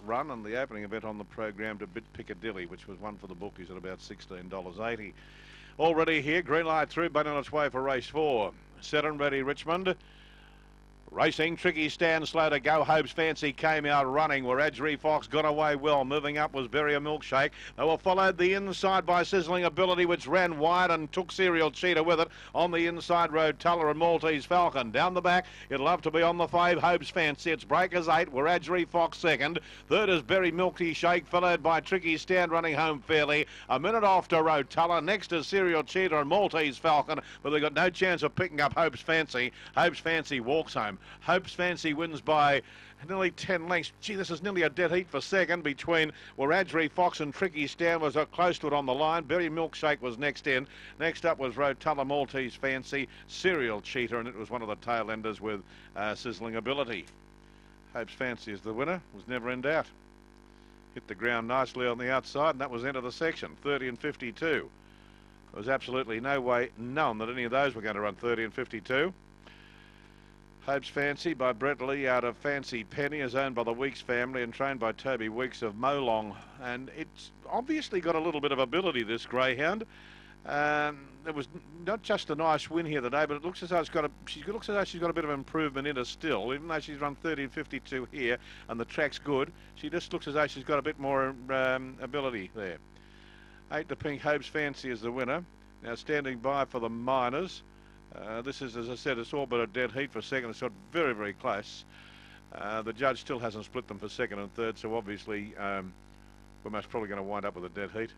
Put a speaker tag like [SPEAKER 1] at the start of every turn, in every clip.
[SPEAKER 1] run, and the opening event on the program to Bit Piccadilly, which was one for the bookies at about $16.80. Already here, green light through, but on its way for race 4. Set and ready, Richmond. Racing, Tricky Stand, slow to go. Hope's Fancy came out running, where Adgery Fox got away well. Moving up was Berry a Milkshake. They were followed the inside by Sizzling Ability, which ran wide and took Serial Cheetah with it. On the inside road, Tuller and Maltese Falcon. Down the back, it'll have to be on the 5, Hope's Fancy. It's Breakers 8, where Adgery Fox second. Third is Berry Milkshake, followed by Tricky Stand running home fairly. A minute after road, Tuller. Next is Serial Cheetah and Maltese Falcon, but they've got no chance of picking up Hope's Fancy. Hope's Fancy walks home. Hope's Fancy wins by nearly 10 lengths. Gee, this is nearly a dead heat for second between where Adgery Fox and Tricky Stand was close to it on the line. Berry Milkshake was next in. Next up was Rotella Maltese Fancy, Serial Cheetah, and it was one of the tail enders with Sizzling Ability. Hope's Fancy is the winner, was never in doubt. Hit the ground nicely on the outside, and that was end of the section, 30 and 52. There was absolutely no way known that any of those were going to run 30 and 52. Hope's Fancy by Brett Lee out of Fancy Penny is owned by the Weeks family and trained by Toby Weeks of Molong. And it's obviously got a little bit of ability, this greyhound. It was not just a nice win here today, but it looks as though she's got a bit of improvement in her still, even though she's run 30 and 52 here and the track's good. She just looks as though she's got a bit more ability there. 8 to Pink, Hope's Fancy is the winner. Now standing by for the Miners. This is, as I said, it's all but a dead heat for second. It's got very, very close. The judge still hasn't split them for second and third, so obviously we're most probably going to wind up with a dead heat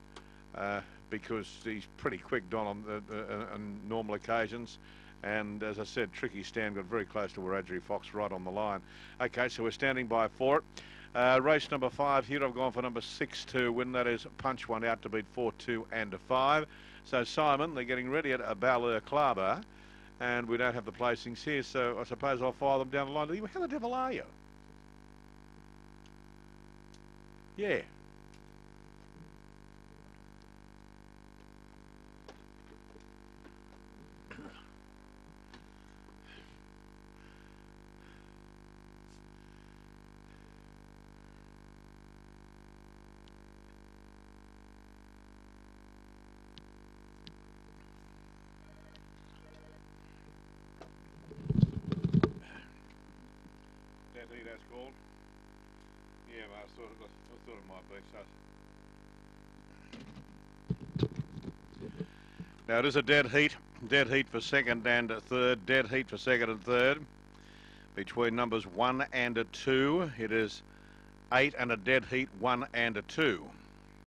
[SPEAKER 1] because he's pretty quick, Don, on normal occasions. And as I said, Tricky Stand got very close to where Adgery Fox right on the line. Okay, so we're standing by for it. Race number 5 here, I've gone for number 6 to win. That is Punch One Out to beat 4, 2 and 5. So Simon, they're getting ready at a Balleur Clubber. And we don't have the placings here, so I suppose I'll file them down the line. How the devil are you? Yeah. That's called. Yeah, well, I thought it might be. So. Now it is a dead heat for second and third, dead heat for second and third. Between numbers 1 and 2, it is 8 and a dead heat, 1 and 2.